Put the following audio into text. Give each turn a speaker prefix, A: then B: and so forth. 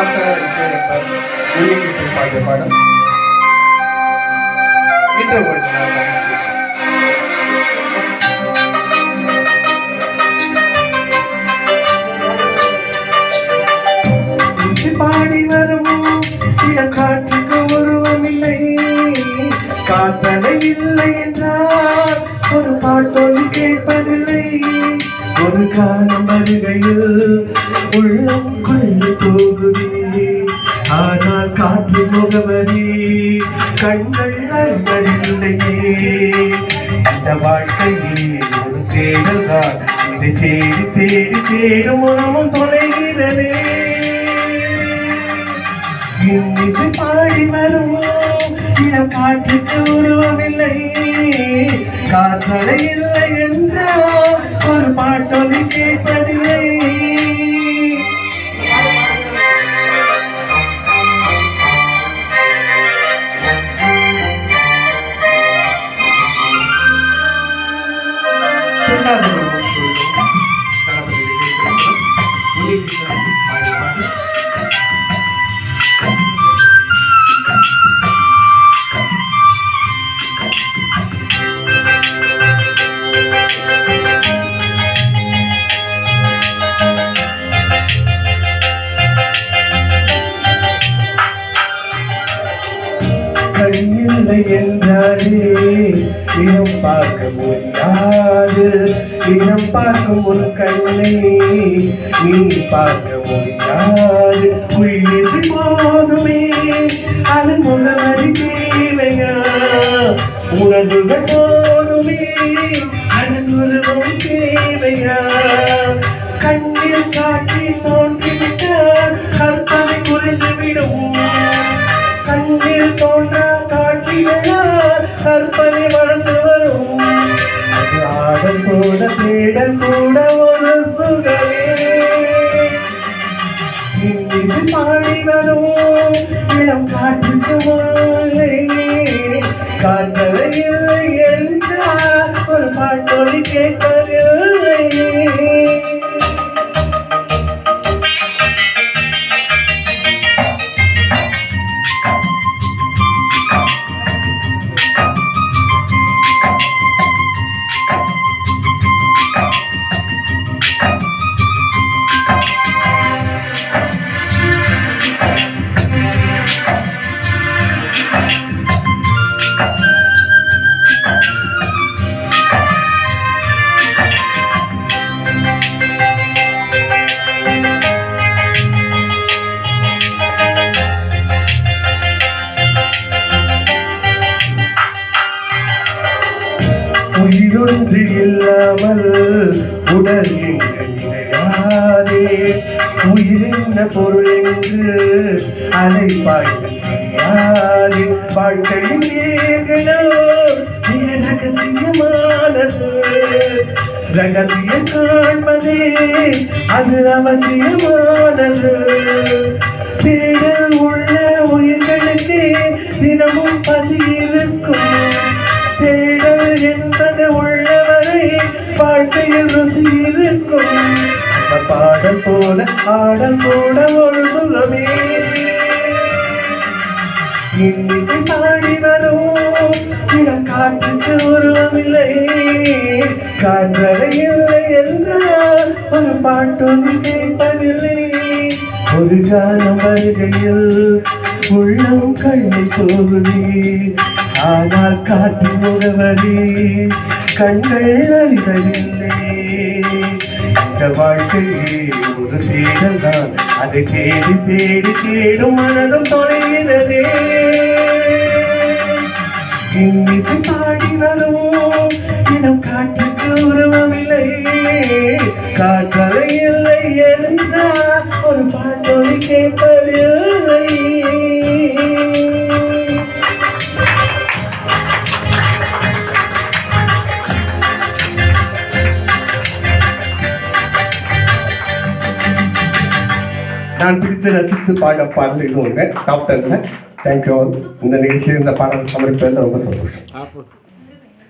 A: பார்த்த இசையமைப்பார் உதயகிருஷ்ணன் பாடிய பாடல் இன்று
B: பாடி வரும் காற்றுக்கு உருவமில்லை, காற்றலை இல்லை என்றால் ஒரு பாட்டொலி கேட்பதில்லை. ஒரு காலம் வருகையில் உள்ளம் கொள்ளி போகுதே, ஆனால் காற்று முகவரி கண்கள் அறிவதில்லையே. இந்த வாழ்க்கையே ஒரு தேடல்தான், இதை தேடி தேடி தேடும் உணவும் தொலைகிறதே. இன்னிசை பாடி வரும் இடம் காற்றுக்கு உருவமில்லை, காற்றலை இல்லை என்றால் ஒரு பாட்டொலி கேட்பதில்லை. இல்லை என்றாலே இனம் பார்க்க முடியாது, இனம் பார்க்கும் ஒரு கண்ணை நீ பார்க்க முடியாது. உயிர் போதுமே அதன் முகவரி தேவையா, உணர்வுகள் போதுமே அதன் உருவம் தேவையா. கண்ணில் காட்சி தோன்றிவிட்டால் கற்பனை குறைந்துவிடும், கண்ணில் தோன்ற காட்சிகளால் கற்பனை வளர்ந்து வரும். அது ஆடல் கூட தேடல் கூட ஒரு சுகமே. இன்னிசை பாடி வரும் இளம் காற்றுக்கு மாலை, காற்றலை இல்லை என்றால் ஒரு பாட்டொலி கேட்பதில்லை. உயிரொன்று இல்லாமல் உடல் எங்கு நிலையாதே, உயிரென்ன பொருள் என்று அலைப்பாய்யாதே. வாழ்க்கையின் ஏகனோ மிக ரகசியமானது, ரகசியம் காண்பதே அது அவசியமானது. தேடல் உள்ள உயிர்களுக்கு தினமும் பசி இருக்கும், தேடல் என்பது உள்ளவரை வாழ்க்கையில் ருசி இருக்கும். பாடல் போல ஆடல் கூட ஒரு சுகமே. இன்னிசை பாடி வரும் இடம் காற்றுக்கு உருவமில்லை, காற்றலை இல்லை என்றால் ஒரு பாட்டொலி கேட்பதில்லை. ஒரு காலம் வருகையில் உள்ளம் கண்ணி போகுதே, ஆனால் காற்று முகவரி கண்கள் அறிவதில்லை. இந்த வாழ்க்கையே ஒரு தேடல் தான், அதை தேடி தேடி தேடும் மனதும் தொலைகிறதே. இன்னிசை பாடி வரும் இடம் காற்றுக்கு உருவமில்லை, காற்றலை இல்லை என்றால் ஒரு பாட்டொலி கேட்பதில்லை. நான் பிடித்து ரசித்து பாட பாடல் இது ஒன்று டாப் 10. Thank you all. இந்த நிகழ்ச்சியில் இந்த பாடல் சமர்ப்பதில் ரொம்ப சந்தோஷம்.